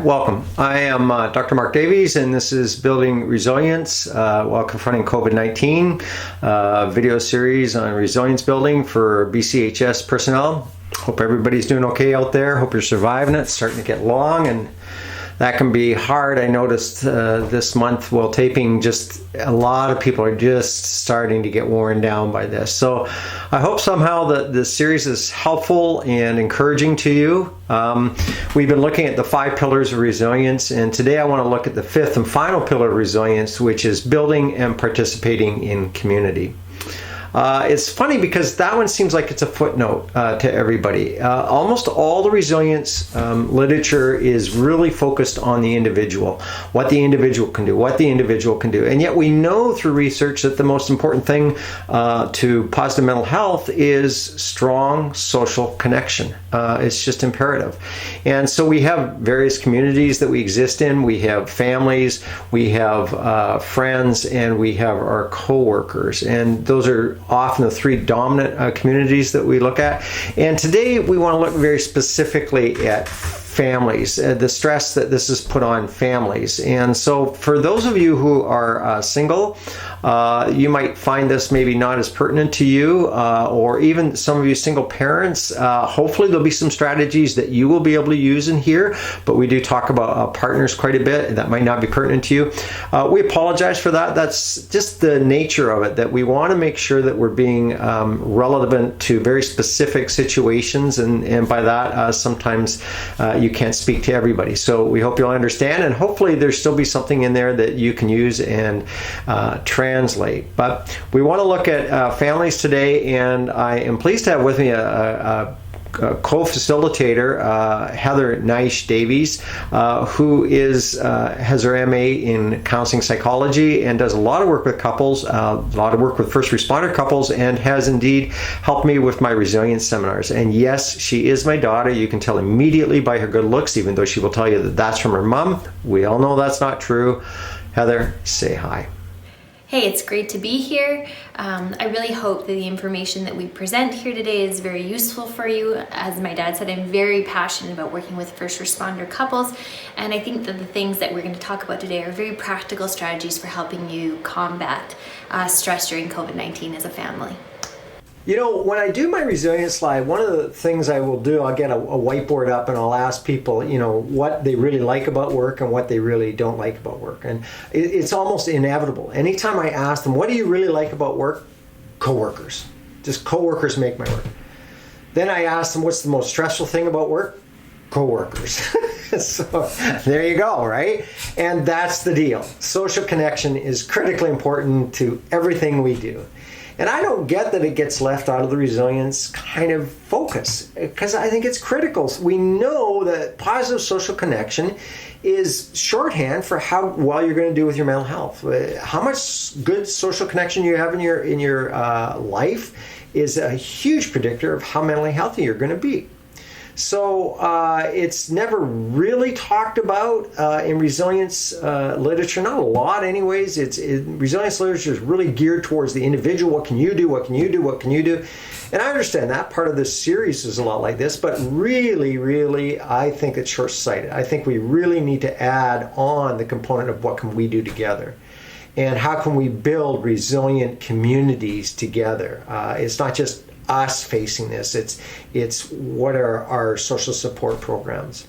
welcome. I am Dr. Mark Davies, and this is Building Resilience while confronting COVID-19, video series on resilience building for BCEHS personnel. Hope everybody's doing okay out there. Hope you're surviving it. It's starting to get long, and that can be hard. I noticed this month while taping, just a lot of people are just starting to get worn down by this. So I hope somehow that this series is helpful and encouraging to you. We've been looking at the 5 pillars of resilience, and today I want to look at the 5th and final pillar of resilience, which is building and participating in community. It's funny because that one seems like it's a footnote to everybody. Almost all the resilience literature is really focused on the individual, what the individual can do, and yet we know through research that the most important thing to positive mental health is strong social connection. It's just imperative. And so we have various communities that we exist in. We have families, we have friends, and we have our co-workers, and those are often the 3 dominant communities that we look at. And today we want to look very specifically at families, the stress that this has put on families. And so for those of you who are single, you might find this maybe not as pertinent to you, or even some of you single parents. Hopefully there'll be some strategies that you will be able to use in here, but we do talk about partners quite a bit, and that might not be pertinent to you. We apologize for that. That's just the nature of it, that we want to make sure that we're being relevant to very specific situations, and by that sometimes you can't speak to everybody. So we hope you'll understand, and hopefully there'll still be something in there that you can use and translate. But we want to look at families today, and I am pleased to have with me a co-facilitator, Heather Davies, who has her MA in counseling psychology and does a lot of work with couples, a lot of work with first responder couples, and has indeed helped me with my resilience seminars. And yes, she is my daughter. You can tell immediately by her good looks, even though she will tell you that that's from her mom. We all know that's not true. Heather, say hi. Hey, it's great to be here. I really hope that the information that we present here today is very useful for you. As my dad said, I'm very passionate about working with first responder couples, and I think that the things that we're going to talk about today are very practical strategies for helping you combat stress during COVID-19 as a family. You know, when I do my resilience slide, one of the things I will do, I'll get a whiteboard up and I'll ask people, you know, what they really like about work and what they really don't like about work. And it's almost inevitable. Anytime I ask them, what do you really like about work? Coworkers. Just coworkers make my work. Then I ask them, what's the most stressful thing about work? Coworkers. So there you go, right? And that's the deal. Social connection is critically important to everything we do. And I don't get that it gets left out of the resilience kind of focus, because I think it's critical. We know that positive social connection is shorthand for how well you're going to do with your mental health. How much good social connection you have in your life is a huge predictor of how mentally healthy you're going to be. So it's never really talked about in resilience literature, not a lot anyways. Resilience literature is really geared towards the individual. What can you do? What can you do? What can you do? And I understand that part of this series is a lot like this, but really, I think it's short-sighted. I think we really need to add on the component of what can we do together. And how can we build resilient communities together? It's not just us facing this, it's what are our social support programs.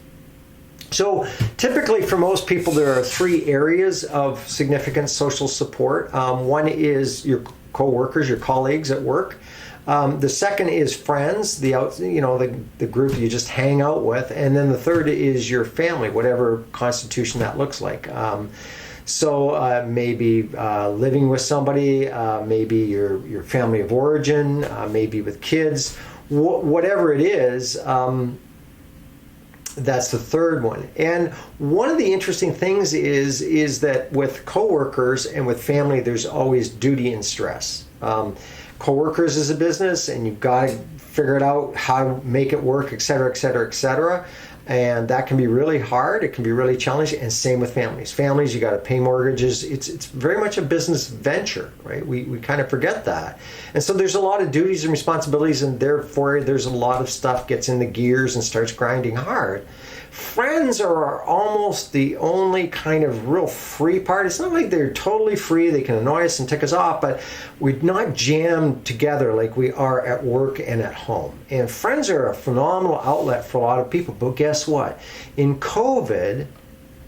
So typically for most people there are 3 areas of significant social support. One is your co-workers, your colleagues at work. The second is friends, the group you just hang out with, and then the third is your family, whatever constitution that looks like. So maybe living with somebody, maybe your family of origin, maybe with kids, whatever it is, that's the third one. And one of the interesting things is that with coworkers and with family, there's always duty and stress. Coworkers is a business, and you've got to figure it out, how to make it work, et cetera, et cetera, et cetera. And that can be really hard. It can be really challenging. And same with families. Families, you got to pay mortgages. It's very much a business venture, right? We kind of forget that. And so there's a lot of duties and responsibilities, and therefore there's a lot of stuff gets in the gears and starts grinding hard. Friends are almost the only kind of real free part. It's not like they're totally free. They can annoy us and tick us off, but we're not jammed together like we are at work and at home. And friends are a phenomenal outlet for a lot of people. But guess what? In COVID,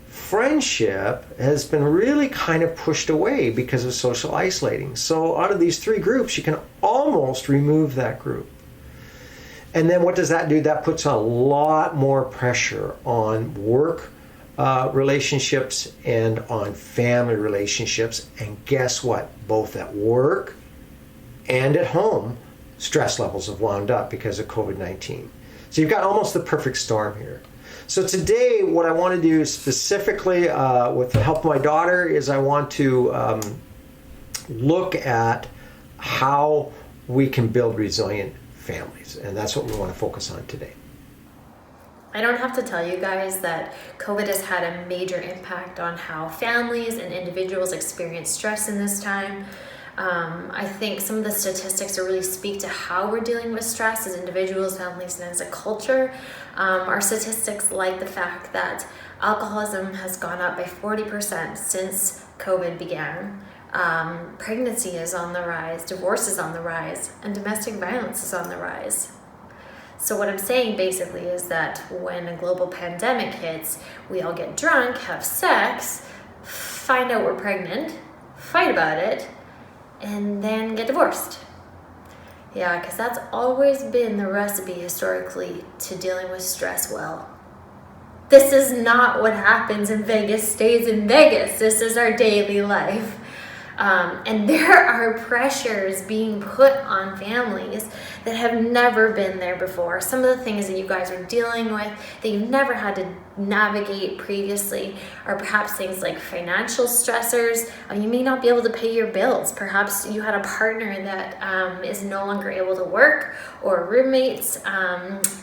friendship has been really kind of pushed away because of social isolating. So out of these three groups, you can almost remove that group. And then what does that do? That puts a lot more pressure on work relationships and on family relationships. And guess what? Both at work and at home, stress levels have wound up because of COVID-19. So you've got almost the perfect storm here. So today, what I want to do specifically with the help of my daughter is I want to look at how we can build resilient families. And that's what we want to focus on today. I don't have to tell you guys that COVID has had a major impact on how families and individuals experience stress in this time. I think some of the statistics that really speak to how we're dealing with stress as individuals, families, and as a culture are statistics like the fact that alcoholism has gone up by 40% since COVID began. Pregnancy is on the rise, divorce is on the rise, and domestic violence is on the rise. So what I'm saying basically is that when a global pandemic hits, we all get drunk, have sex, find out we're pregnant, fight about it, and then get divorced. Yeah, because that's always been the recipe historically to dealing with stress well. This is not what happens in Vegas stays in Vegas. This is our daily life. And there are pressures being put on families that have never been there before. Some of the things that you guys are dealing with that you've never had to navigate previously are perhaps things like financial stressors. You may not be able to pay your bills. Perhaps you had a partner that is no longer able to work, or roommates.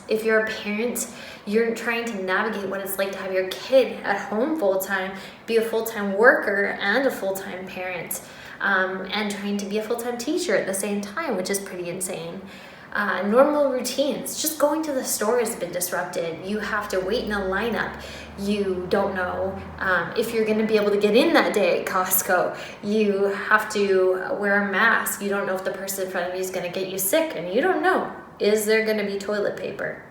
If you're a parent, you're trying to navigate what it's like to have your kid at home full-time, be a full-time worker and a full-time parent, and trying to be a full-time teacher at the same time, which is pretty insane. Normal routines, just going to the store has been disrupted. You have to wait in a lineup. You don't know if you're going to be able to get in that day at Costco. You have to wear a mask. You don't know if the person in front of you is going to get you sick, and you don't know, is there going to be toilet paper?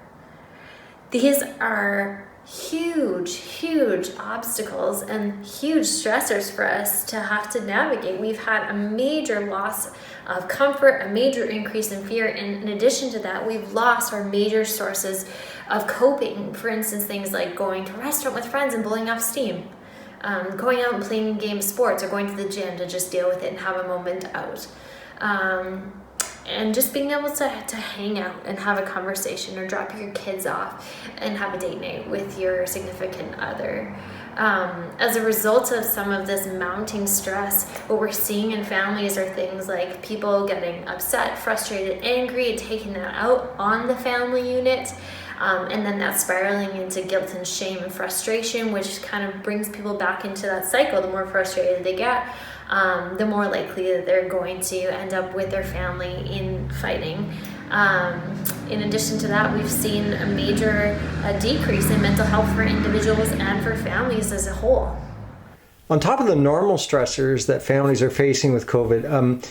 These are huge obstacles and huge stressors for us to have to navigate. We've had a major loss of comfort, a major increase in fear, and in addition to that, we've lost our major sources of coping. For instance, things like going to a restaurant with friends and blowing off steam, going out and playing game sports, or going to the gym to just deal with it and have a moment out. And just being able to hang out and have a conversation, or drop your kids off and have a date night with your significant other. As a result of some of this mounting stress, what we're seeing in families are things like people getting upset, frustrated, angry, and taking that out on the family unit. And then that's spiraling into guilt and shame and frustration, which kind of brings people back into that cycle. The more frustrated they get, the more likely that they're going to end up with their family in fighting. In addition to that, we've seen a major decrease in mental health for individuals and for families as a whole. On top of the normal stressors that families are facing with COVID,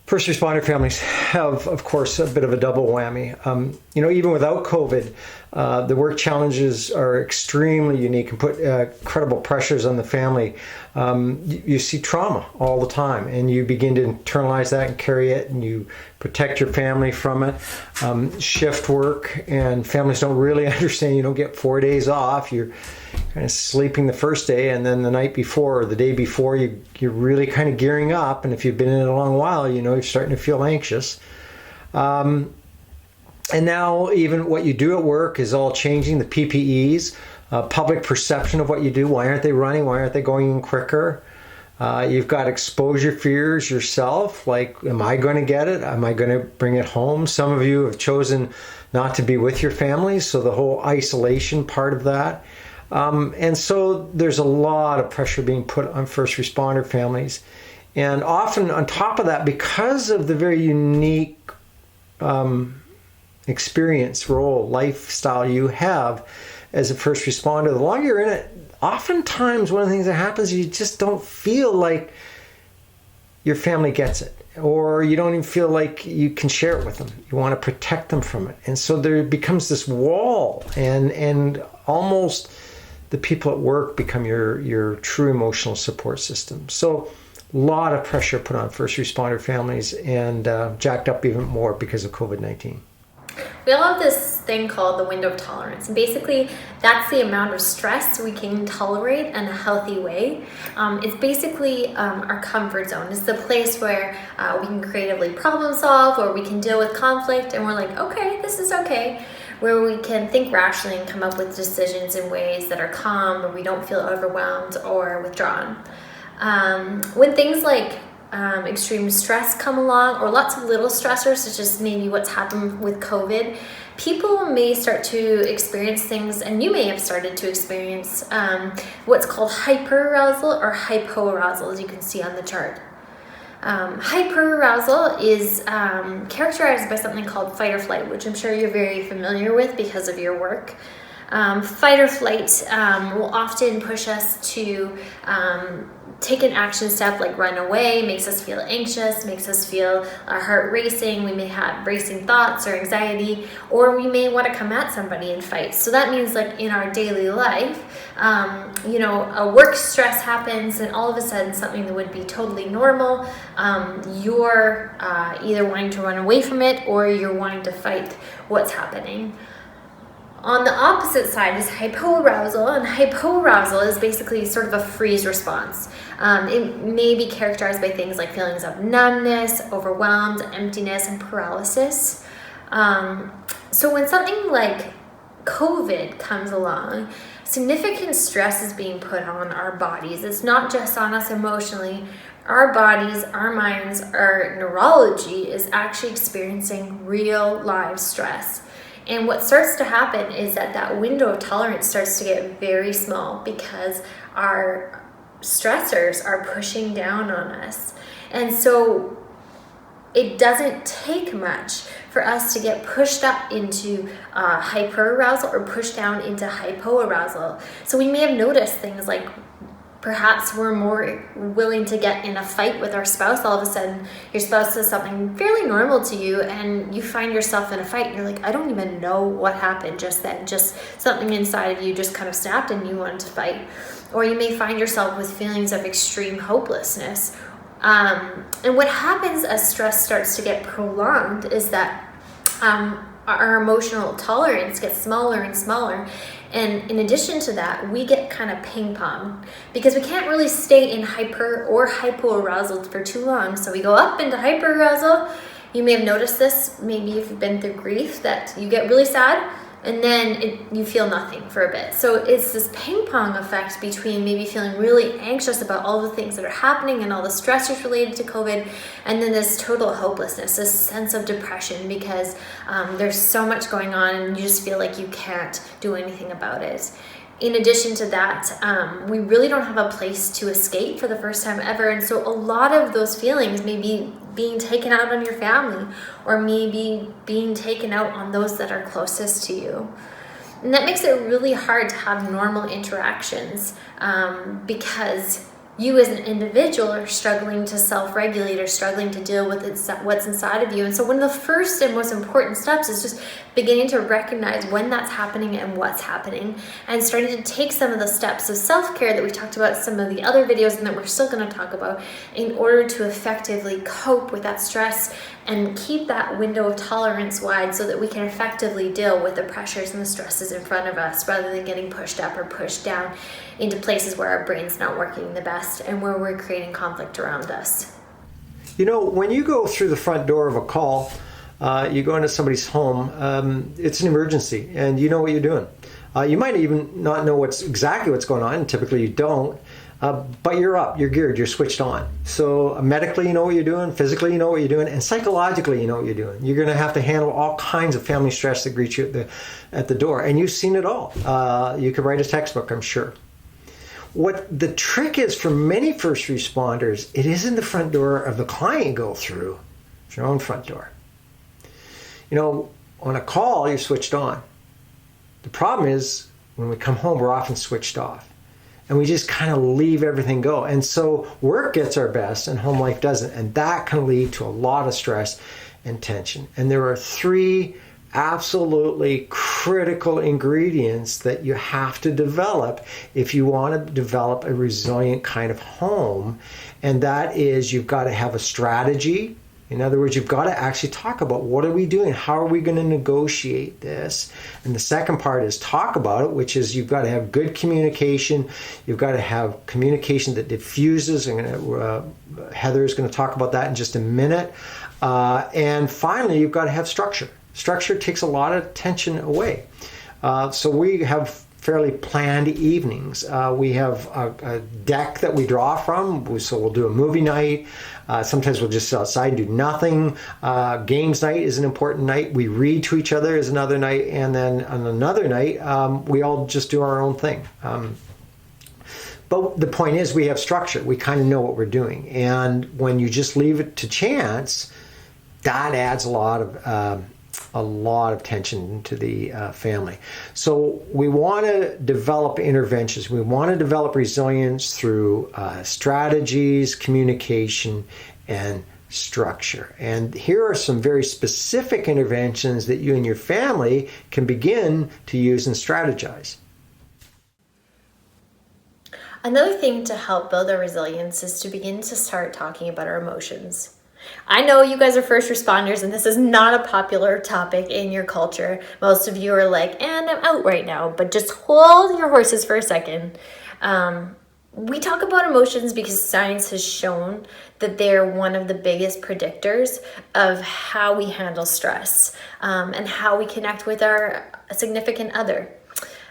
first responder families have, of course, a bit of a double whammy. Even without COVID, the work challenges are extremely unique and put incredible pressures on the family. You see trauma all the time, and you begin to internalize that and carry it, and you protect your family from it. Shift work, and families don't really understand you don't get 4 days off. You're kind of sleeping the first day, and then the night before or the day before, you're really kind of gearing up. And if you've been in it a long while, you're starting to feel anxious. And now even what you do at work is all changing. The PPEs, public perception of what you do. Why aren't they running? Why aren't they going in quicker? You've got exposure fears yourself, like, am I going to get it? Am I going to bring it home? Some of you have chosen not to be with your families, so the whole isolation part of that. And so there's a lot of pressure being put on first responder families. And often on top of that, because of the very unique experience, role, lifestyle you have, as a first responder, the longer you're in it, oftentimes one of the things that happens is you just don't feel like your family gets it, or you don't even feel like you can share it with them. You want to protect them from it. And so there becomes this wall, and almost the people at work become your true emotional support system. So a lot of pressure put on first responder families, and jacked up even more because of COVID-19. We all have this thing called the window of tolerance, and basically that's the amount of stress we can tolerate in a healthy way. It's basically our comfort zone. It's the place where we can creatively problem solve, or we can deal with conflict, and we're like, okay, this is okay. Where we can think rationally and come up with decisions in ways that are calm, where we don't feel overwhelmed or withdrawn. When things like extreme stress come along, or lots of little stressors, such as maybe what's happened with COVID, people may start to experience things, and you may have started to experience what's called hyperarousal or hypoarousal, as you can see on the chart. Hyperarousal is characterized by something called fight or flight, which I'm sure you're very familiar with because of your work. Fight or flight will often push us to take an action step like run away, makes us feel anxious, makes us feel our heart racing. We may have racing thoughts or anxiety, or we may want to come at somebody and fight. So that means, like in our daily life, a work stress happens, and all of a sudden something that would be totally normal, you're either wanting to run away from it, or you're wanting to fight what's happening. On the opposite side is hypoarousal, and hypoarousal is basically sort of a freeze response. It may be characterized by things like feelings of numbness, overwhelmed, emptiness, and paralysis. So when something like COVID comes along, significant stress is being put on our bodies. It's not just on us emotionally. Our bodies, our minds, our neurology is actually experiencing real live stress. And what starts to happen is that window of tolerance starts to get very small, because our stressors are pushing down on us. And so it doesn't take much for us to get pushed up into hyperarousal or pushed down into hypoarousal. So we may have noticed things like perhaps we're more willing to get in a fight with our spouse. All of a sudden, your spouse says something fairly normal to you, and you find yourself in a fight, and you're like, I don't even know what happened just then. Just something inside of you just kind of snapped, and you wanted to fight. Or you may find yourself with feelings of extreme hopelessness. And what happens as stress starts to get prolonged is that our emotional tolerance gets smaller and smaller. And in addition to that, we get kind of ping pong, because we can't really stay in hyper or hypoarousal for too long. So we go up into hyperarousal. You may have noticed this, maybe if you've been through grief, that you get really sad, and then you feel nothing for a bit. So it's this ping pong effect between maybe feeling really anxious about all the things that are happening and all the stressors related to COVID, and then this total hopelessness, this sense of depression, because there's so much going on and you just feel like you can't do anything about it. In addition to that, we really don't have a place to escape for the first time ever. And so a lot of those feelings may be being taken out on your family, or maybe being taken out on those that are closest to you. And that makes it really hard to have normal interactions, because you as an individual are struggling to self-regulate, or struggling to deal with what's inside of you. And so one of the first and most important steps is just beginning to recognize when that's happening and what's happening, and starting to take some of the steps of self-care that we talked about in some of the other videos, and that we're still going to talk about, in order to effectively cope with that stress and keep that window of tolerance wide, so that we can effectively deal with the pressures and the stresses in front of us, rather than getting pushed up or pushed down into places where our brain's not working the best and where we're creating conflict around us. You know, when you go through the front door of a call, you go into somebody's home, it's an emergency, and you know what you're doing. You might even not know exactly what's going on, and typically you don't, but you're up, you're geared, you're switched on. So medically you know what you're doing, physically you know what you're doing, and psychologically you know what you're doing. You're going to have to handle all kinds of family stress that greets you at the door, and you've seen it all. You could write a textbook, I'm sure. What the trick is for many first responders, it isn't the front door of the client you go through, it's your own front door. You know, on a call, you're switched on. The problem is when we come home, we're often switched off. And we just kind of leave everything go. And so work gets our best and home life doesn't. And that can lead to a lot of stress and tension. And there are 3 absolutely critical ingredients that you have to develop if you want to develop a resilient kind of home. And that is, you've got to have a strategy. In other words, you've got to actually talk about, what are we doing? How are we going to negotiate this? And the second part is talk about it, which is you've got to have good communication. You've got to have communication that diffuses. Heather is going to talk about that in just a minute. And finally, you've got to have structure. Structure takes a lot of tension away. So we have fairly planned evenings. We have a deck that we draw from, so we'll do a movie night. Sometimes we'll just sit outside and do nothing. Games night is an important night. We read to each other is another night. And then on another night, we all just do our own thing. But the point is, we have structure. We kind of know what we're doing. And when you just leave it to chance, that adds a lot of tension to the family. So we want to develop interventions. We want to develop resilience through strategies, communication, and structure. And here are some very specific interventions that you and your family can begin to use and strategize. Another thing to help build our resilience is to begin to start talking about our emotions. I know you guys are first responders and this is not a popular topic in your culture. Most of you are like, and I'm out right now, but just hold your horses for a second. We talk about emotions because science has shown that they're one of the biggest predictors of how we handle stress and how we connect with our significant other.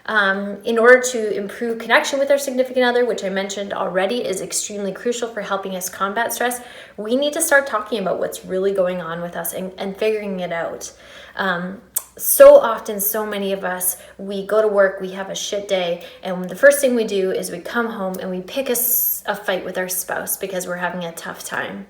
In order to improve connection with our significant other, which I mentioned already is extremely crucial for helping us combat stress, we need to start talking about what's really going on with us and figuring it out. So often, so many of us, we go to work, we have a shit day, and the first thing we do is we come home and we pick a fight with our spouse because we're having a tough time.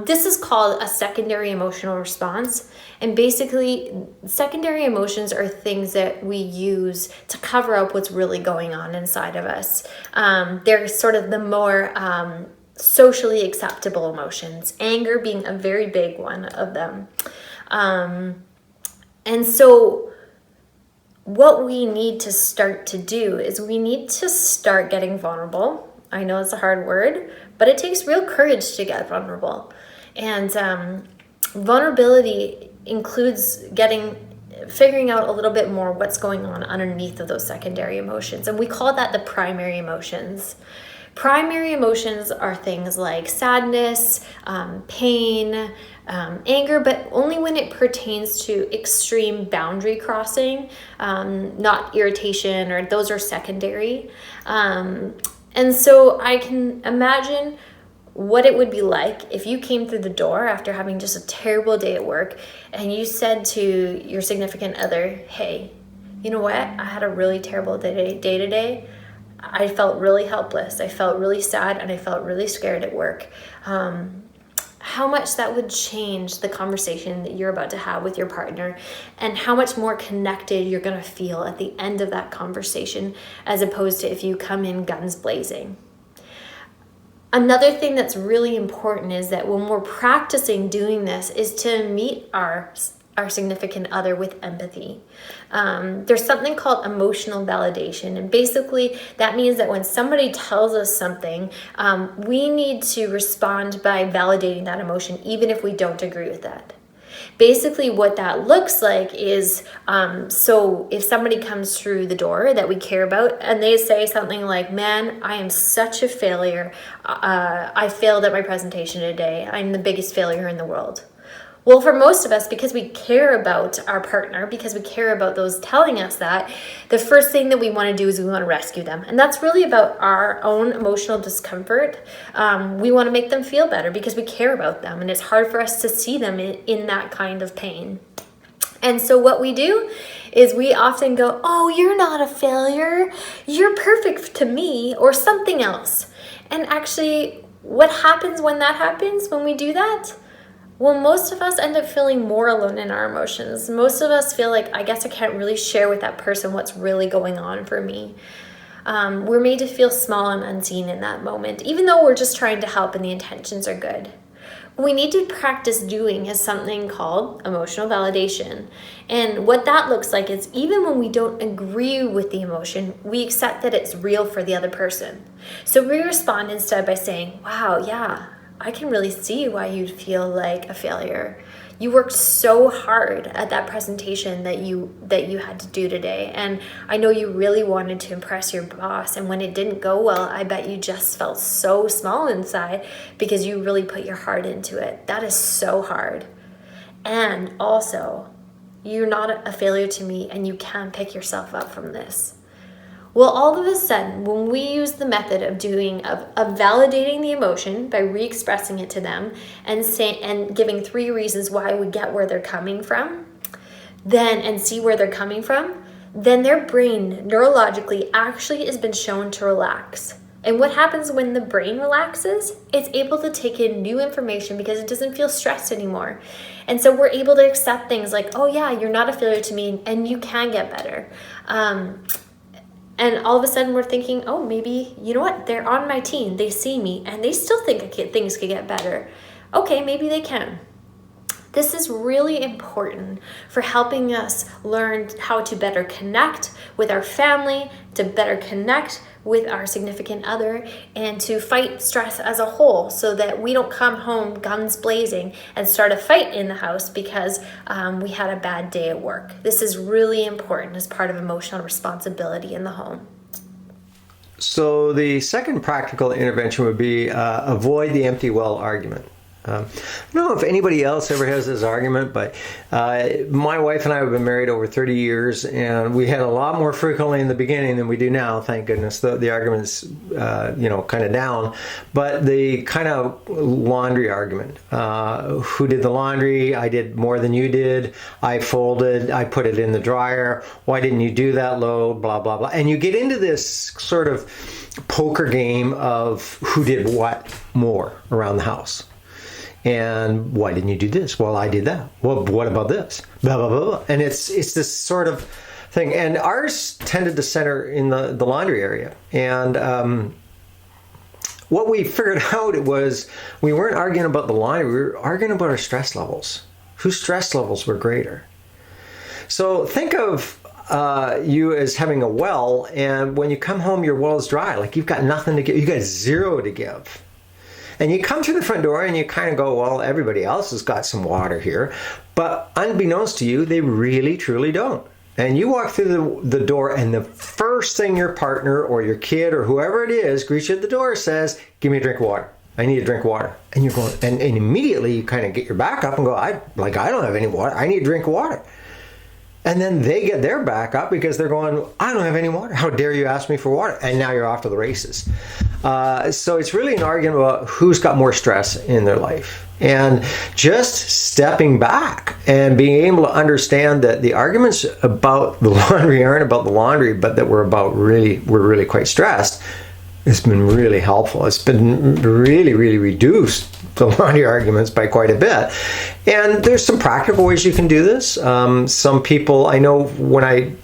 This is called a secondary emotional response. And basically, secondary emotions are things that we use to cover up what's really going on inside of us. They're sort of the more socially acceptable emotions, anger being a very big one of them. And so what we need to start to do is we need to start getting vulnerable. I know it's a hard word, but it takes real courage to get vulnerable. And vulnerability includes figuring out a little bit more what's going on underneath of those secondary emotions. And we call that the primary emotions. Primary emotions are things like sadness, pain, anger, but only when it pertains to extreme boundary crossing, not irritation, or those are secondary. And so I can imagine what it would be like if you came through the door after having just a terrible day at work and you said to your significant other, hey, you know what? I had a really terrible day today. I felt really helpless. I felt really sad and I felt really scared at work. How much that would change the conversation that you're about to have with your partner and how much more connected you're going to feel at the end of that conversation as opposed to if you come in guns blazing. Another thing that's really important is that when we're practicing doing this is to meet our significant other with empathy. There's something called emotional validation, and basically that means that when somebody tells us something, we need to respond by validating that emotion even if we don't agree with that. Basically what that looks like is, so if somebody comes through the door that we care about and they say something like, man, I am such a failure. I failed at my presentation today. I'm the biggest failure in the world. Well, for most of us, because we care about our partner, because we care about those telling us that, the first thing that we want to do is we want to rescue them. And that's really about our own emotional discomfort. We want to make them feel better because we care about them. And it's hard for us to see them in that kind of pain. And so what we do is we often go, oh, you're not a failure. You're perfect to me, or something else. And actually, what happens when that happens, when we do that? Well, most of us end up feeling more alone in our emotions. Most of us feel like, I guess I can't really share with that person what's really going on for me. We're made to feel small and unseen in that moment, even though we're just trying to help and the intentions are good. What we need to practice doing is something called emotional validation. And what that looks like is even when we don't agree with the emotion, we accept that it's real for the other person. So we respond instead by saying, wow, yeah, I can really see why you'd feel like a failure. You worked so hard at that presentation that you had to do today. And I know you really wanted to impress your boss. And when it didn't go well, I bet you just felt so small inside because you really put your heart into it. That is so hard. And also, you're not a failure to me and you can pick yourself up from this. Well, all of a sudden, when we use the method of validating the emotion by re-expressing it to them and giving 3 reasons why we get where they're coming from, and see where they're coming from, then their brain neurologically actually has been shown to relax. And what happens when the brain relaxes? It's able to take in new information because it doesn't feel stressed anymore. And so we're able to accept things like, oh yeah, you're not a failure to me and you can get better. And all of a sudden we're thinking, oh, maybe, you know what? They're on my team. They see me and they still think things could get better. Okay, maybe they can. This is really important for helping us learn how to better connect with our family, to better connect with our significant other, and to fight stress as a whole so that we don't come home guns blazing and start a fight in the house because we had a bad day at work. This is really important as part of emotional responsibility in the home. So the second practical intervention would be avoid the empty well argument. I don't know if anybody else ever has this argument, but my wife and I have been married over 30 years, and we had a lot more frequently in the beginning than we do now. Thank goodness the argument's kind of down. But the kind of laundry argument, who did the laundry? I did more than you did. I folded. I put it in the dryer. Why didn't you do that load? Blah blah blah. And you get into this sort of poker game of who did what more around the house. And why didn't you do this? Well, I did that. Well, what about this? Blah, blah, blah, blah. And it's this sort of thing. And ours tended to center in the laundry area. And what we figured out was we weren't arguing about the laundry. We were arguing about our stress levels. Whose stress levels were greater? So think of you as having a well, and when you come home, your well is dry. Like you've got nothing to give. You've got zero to give. And you come to the front door and you kind of go, well, everybody else has got some water here. But unbeknownst to you, they really, truly don't. And you walk through the door and the first thing your partner or your kid or whoever it is greets you at the door says, give me a drink of water. I need a drink of water. And you're going, and immediately you kind of get your back up and go, I don't have any water. I need a drink of water. And then they get their back up because they're going, I don't have any water. How dare you ask me for water? And now you're off to the races. So it's really an argument about who's got more stress in their life. And just stepping back and being able to understand that the arguments about the laundry aren't about the laundry, but that we're really quite stressed. It's been really helpful. It's been really, really reduced the laundry arguments by quite a bit. And there's some practical ways you can do this. Some people, I know when I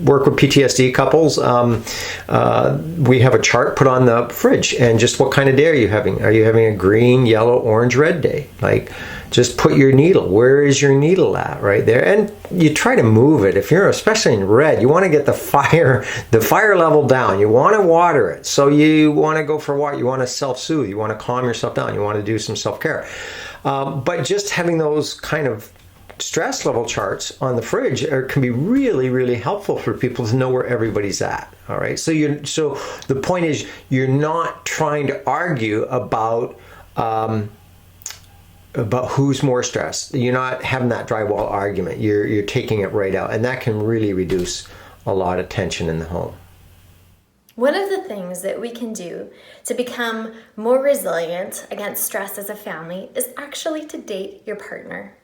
work with PTSD couples, we have a chart put on the fridge and just what kind of day are you having? Are you having a green, yellow, orange, red day? Like just put your needle. Where is your needle at right there? And you try to move it. If you're especially in red, you want to get the fire level down. You want to water it. So you want to go for water. You want to self-soothe. You want to calm yourself down. You want to do some self-care. But just having those kind of stress level charts on the fridge can be really, really helpful for people to know where everybody's at. All right. So the point is, you're not trying to argue about who's more stressed. You're not having that drywall argument. You're taking it right out, and that can really reduce a lot of tension in the home. One of the things that we can do to become more resilient against stress as a family is actually to date your partner.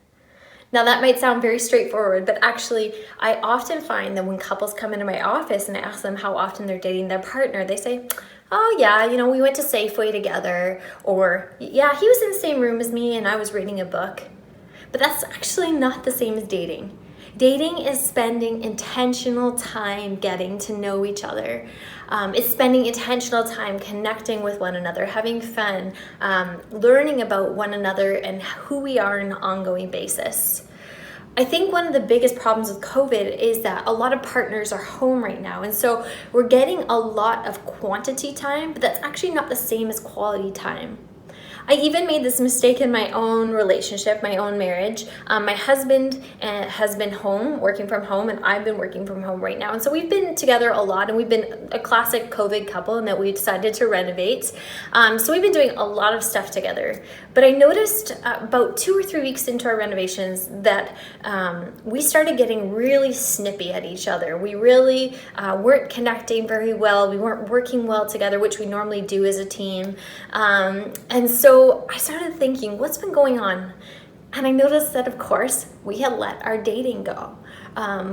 Now that might sound very straightforward, but actually I often find that when couples come into my office and I ask them how often they're dating their partner, they say, oh yeah, we went to Safeway together, or yeah, he was in the same room as me and I was reading a book. But that's actually not the same as dating. Dating is spending intentional time getting to know each other. It's spending intentional time connecting with one another, having fun, learning about one another and who we are on an ongoing basis. I think one of the biggest problems with COVID is that a lot of partners are home right now. And so we're getting a lot of quantity time, but that's actually not the same as quality time. I even made this mistake in my own relationship, my own marriage. My husband has been home, working from home, and I've been working from home right now. And so we've been together a lot, and we've been a classic COVID couple in that we decided to renovate. So we've been doing a lot of stuff together. But I noticed about 2 or 3 weeks into our renovations that we started getting really snippy at each other. We really weren't connecting very well. We weren't working well together, which we normally do as a team. And so I started thinking, what's been going on? And I noticed that, of course, we had let our dating go.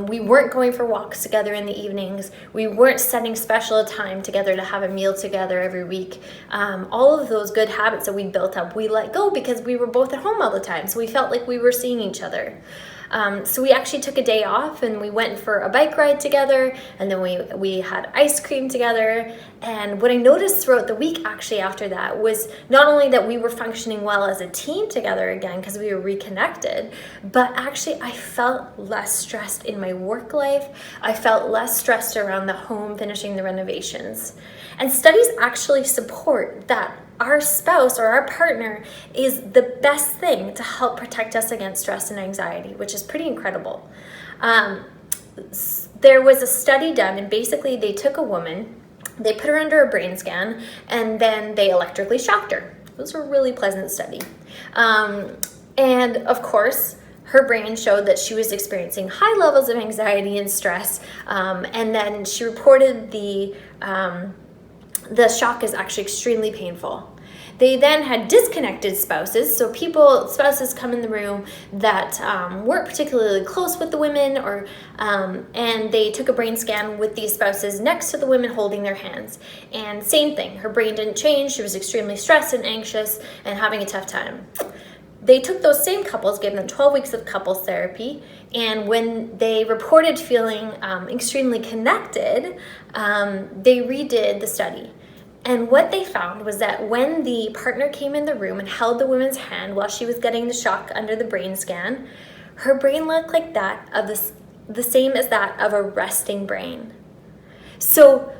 We weren't going for walks together in the evenings. We weren't setting special time together to have a meal together every week. All of those good habits that we built up, we let go because we were both at home all the time. So we felt like we were seeing each other. So we actually took a day off and we went for a bike ride together, and then we had ice cream together. And what I noticed throughout the week actually after that was not only that we were functioning well as a team together again because we were reconnected, but actually I felt less stressed in my work life. I felt less stressed around the home finishing the renovations. And studies actually support that our spouse or our partner is the best thing to help protect us against stress and anxiety, which is pretty incredible. There was a study done, and basically they took a woman, they put her under a brain scan, and then they electrically shocked her. It was a really pleasant study. And of course, her brain showed that she was experiencing high levels of anxiety and stress, and then she reported the shock is actually extremely painful. They then had disconnected spouses, so spouses come in the room that weren't particularly close with the women, and they took a brain scan with these spouses next to the women holding their hands. And same thing, her brain didn't change, she was extremely stressed and anxious and having a tough time. They took those same couples, gave them 12 weeks of couples therapy, and when they reported feeling extremely connected, they redid the study. And what they found was that when the partner came in the room and held the woman's hand while she was getting the shock under the brain scan, her brain looked like that of the same as that of a resting brain. So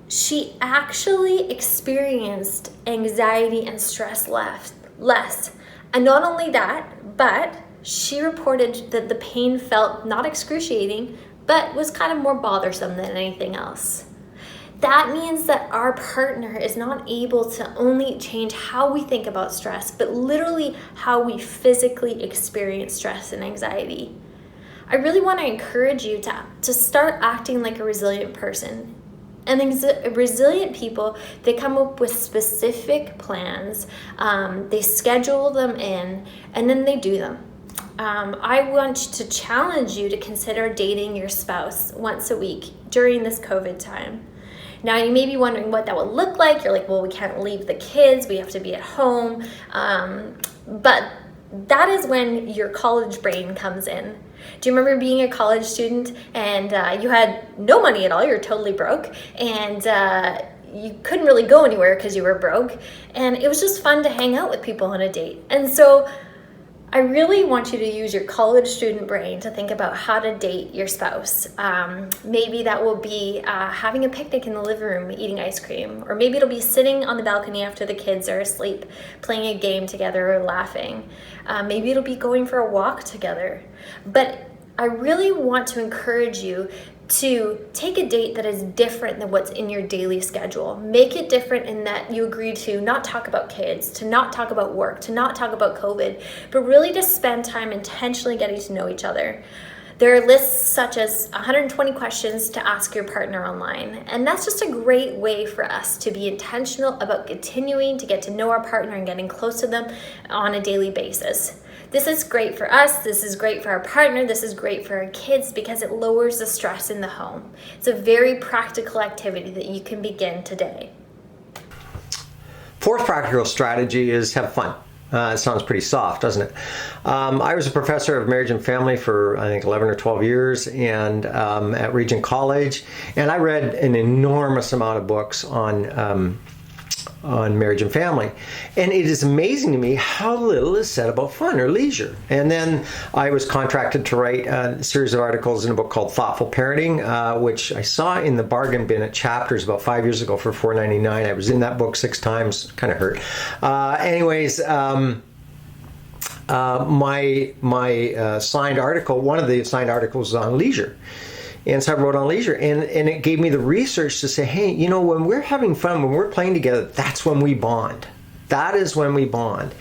she actually experienced anxiety and stress less. And not only that, but she reported that the pain felt not excruciating, but was kind of more bothersome than anything else. That means that our partner is not able to only change how we think about stress, but literally how we physically experience stress and anxiety. I really want to encourage you to start acting like a resilient person. And resilient people, they come up with specific plans, they schedule them in, and then they do them. I want to challenge you to consider dating your spouse once a week during this COVID time. Now, you may be wondering what that would look like. You're like, well, we can't leave the kids. We have to be at home. But that is when your college brain comes in. Do you remember being a college student and you had no money at all? You're totally broke. And you couldn't really go anywhere because you were broke. And it was just fun to hang out with people on a date. And so I really want you to use your college student brain to think about how to date your spouse. Maybe that will be having a picnic in the living room, eating ice cream, or maybe it'll be sitting on the balcony after the kids are asleep, playing a game together or laughing. Maybe it'll be going for a walk together. But I really want to encourage you to take a date that is different than what's in your daily schedule. Make it different in that you agree to not talk about kids, to not talk about work, to not talk about COVID, but really to spend time intentionally getting to know each other. There are lists such as 120 questions to ask your partner online, and that's just a great way for us to be intentional about continuing to get to know our partner and getting close to them on a daily basis. This is great for us, this is great for our partner, this is great for our kids because it lowers the stress in the home. It's a very practical activity that you can begin today. Fourth practical strategy is have fun. It sounds pretty soft, doesn't it? I was a professor of marriage and family for, I think, 11 or 12 years and at Regent College. And I read an enormous amount of books on marriage and family. And it is amazing to me how little is said about fun or leisure. And then I was contracted to write a series of articles in a book called Thoughtful Parenting, which I saw in the bargain bin at Chapters about 5 years ago for $4.99. I was in that book 6 times, kind of hurt. My signed article, one of the signed articles was on leisure. And so I wrote on leisure, and it gave me the research to say, hey, you know, when we're having fun, when we're playing together, that's when we bond. That is when we bond.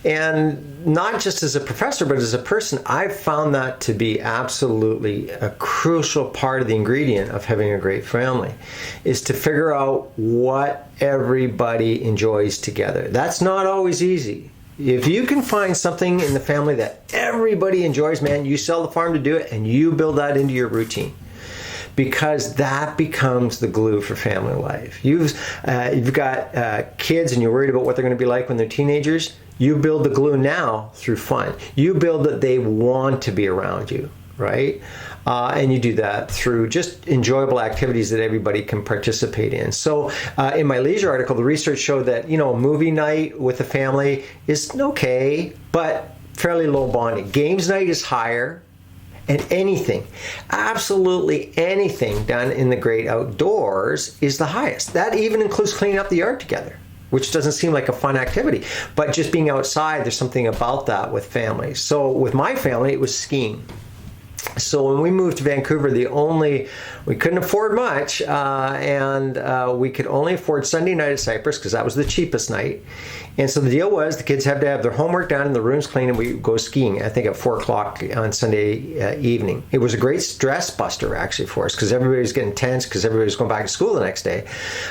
And not just as a professor, but as a person, I've found that to be absolutely a crucial part of the ingredient of having a great family, is to figure out what everybody enjoys together. That's not always easy. If you can find something in the family that everybody enjoys, man, you sell the farm to do it, and you build that into your routine. Because that becomes the glue for family life. You've got kids and you're worried about what they're going to be like when they're teenagers. You build the glue now through fun. You build that they want to be around you, right? And you do that through just enjoyable activities that everybody can participate in. So in my leisure article, the research showed that, you know, a movie night with the family is okay, but fairly low bonding. Games night is higher. And anything, absolutely anything done in the great outdoors is the highest. That even includes cleaning up the yard together, which doesn't seem like a fun activity. But just being outside, there's something about that with families. So with my family, it was skiing. So when we moved to Vancouver, we couldn't afford much, and we could only afford Sunday night at Cypress because that was the cheapest night. And so the deal was the kids had to have their homework done and the rooms clean, and we go skiing, I think at 4 o'clock on Sunday evening. It was a great stress buster actually for us because everybody was getting tense because everybody was going back to school the next day.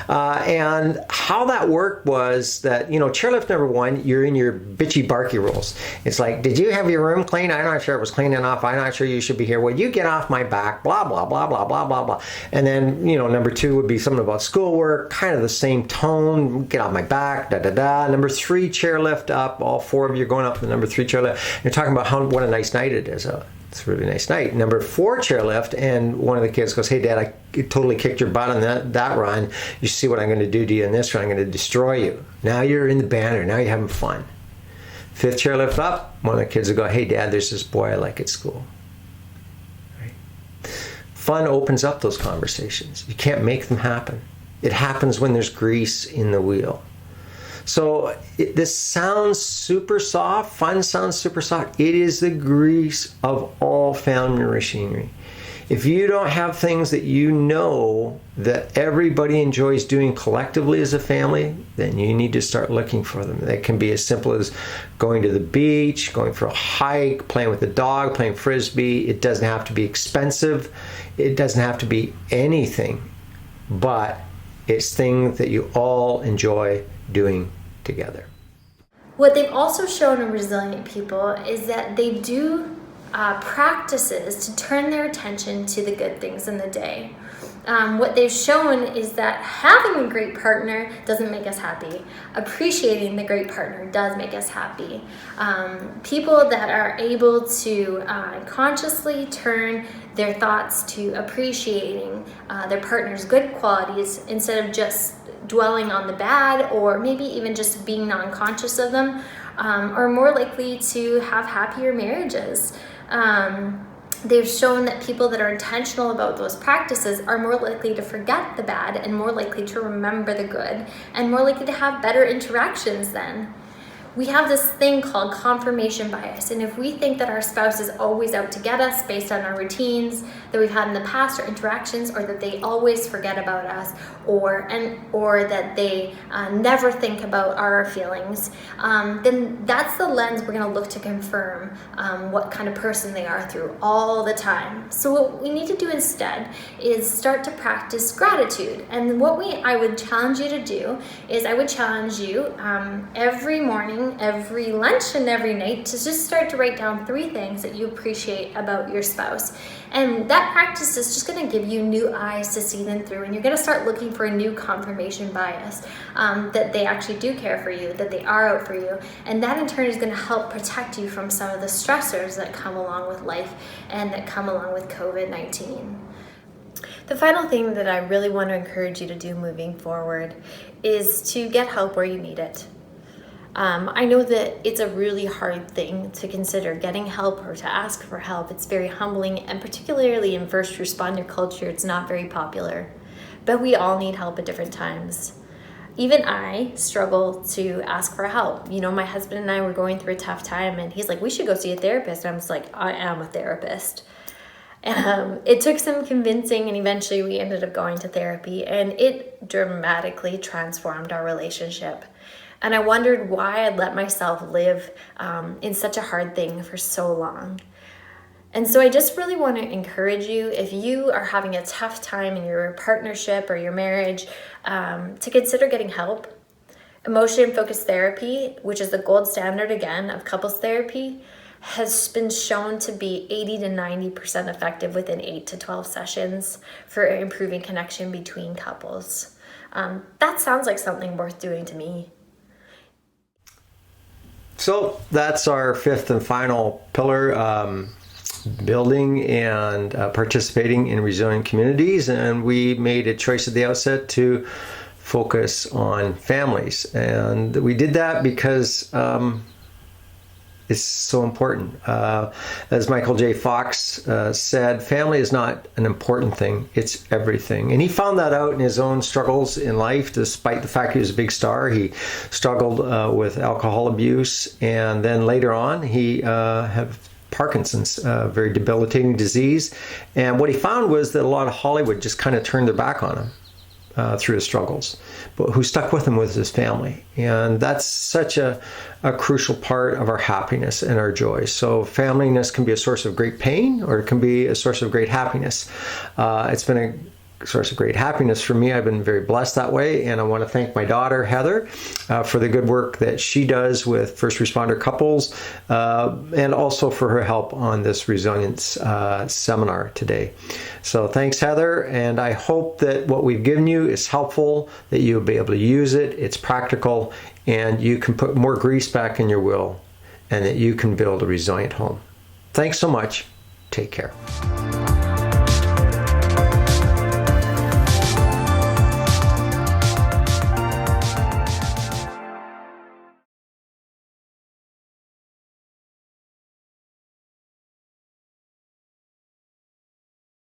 And how that worked was that, you know, chairlift number 1, you're in your bitchy barky rules. It's like, did you have your room clean? I'm not sure it was clean enough. I'm not sure you should be here. Well, you get off my back, blah, blah, blah, blah, blah, blah, blah. And then, you know, number 2 would be something about schoolwork, kind of the same tone, get off my back, da, da, da. Number 3, chairlift up, all 4 of you are going up the number 3 chairlift. You're talking about what a nice night it is. It's a really nice night. Number 4 chairlift, and one of the kids goes, hey, Dad, I totally kicked your butt on that run. You see what I'm going to do to you in this run. I'm going to destroy you. Now you're in the banner. Now you're having fun. 5th chairlift up, one of the kids will go, hey, Dad, there's this boy I like at school. Fun opens up those conversations. You can't make them happen. It happens when there's grease in the wheel. So this sounds super soft. Fun sounds super soft. It is the grease of all family machinery. If you don't have things that you know that everybody enjoys doing collectively as a family, then you need to start looking for them. That can be as simple as going to the beach, going for a hike, playing with the dog, playing frisbee. It doesn't have to be expensive. It doesn't have to be anything, but it's things that you all enjoy doing together. What they've also shown in resilient people is that they do practices to turn their attention to the good things in the day. What they've shown is that having a great partner doesn't make us happy. Appreciating the great partner does make us happy. People that are able to consciously turn their thoughts to appreciating their partner's good qualities instead of just dwelling on the bad, or maybe even just being non-conscious of them, are more likely to have happier marriages. They've shown that people that are intentional about those practices are more likely to forget the bad and more likely to remember the good and more likely to have better interactions then. We have this thing called confirmation bias, and if we think that our spouse is always out to get us based on our routines that we've had in the past or interactions, or that they always forget about us, or that they never think about our feelings, then that's the lens we're going to look to confirm what kind of person they are through all the time. So what we need to do instead is start to practice gratitude. And what I would challenge you to do is I would challenge you every morning, every lunch, and every night to just start to write down 3 things that you appreciate about your spouse. And that practice is just going to give you new eyes to see them through, and you're going to start looking for a new confirmation bias, that they actually do care for you, that they are out for you, and that in turn is going to help protect you from some of the stressors that come along with life and that come along with COVID-19. The final thing that I really want to encourage you to do moving forward is to get help where you need it. I know that it's a really hard thing to consider getting help or to ask for help. It's very humbling, and particularly in first responder culture, it's not very popular. But we all need help at different times. Even I struggle to ask for help. You know, my husband and I were going through a tough time, and he's like, we should go see a therapist. And I was like, I am a therapist. It took some convincing, and eventually we ended up going to therapy, and it dramatically transformed our relationship. And I wondered why I'd let myself live in such a hard thing for so long. And so I just really want to encourage you, if you are having a tough time in your partnership or your marriage, to consider getting help. Emotion-focused therapy, which is the gold standard, again, of couples therapy, has been shown to be 80 to 90% effective within 8 to 12 sessions for improving connection between couples. That sounds like something worth doing to me. So that's our fifth and final pillar, building and participating in resilient communities. And we made a choice at the outset to focus on families. And we did that because it's so important. As Michael J. Fox said, family is not an important thing, it's everything. And he found that out in his own struggles in life. Despite the fact he was a big star, he struggled with alcohol abuse, and then later on he had Parkinson's, very debilitating disease. And what he found was that a lot of Hollywood just kind of turned their back on him through his struggles, but who stuck with him was his family. And that's such a crucial part of our happiness and our joy. So familyness can be a source of great pain, or it can be a source of great happiness. It's been a source of great happiness for me. I've been very blessed that way, and I want to thank my daughter Heather for the good work that she does with first responder couples, and also for her help on this resilience seminar today. So thanks, Heather, and I hope that what we've given you is helpful, that you'll be able to use it, it's practical, and you can put more grease back in your wheel, and that you can build a resilient home. Thanks so much. Take care.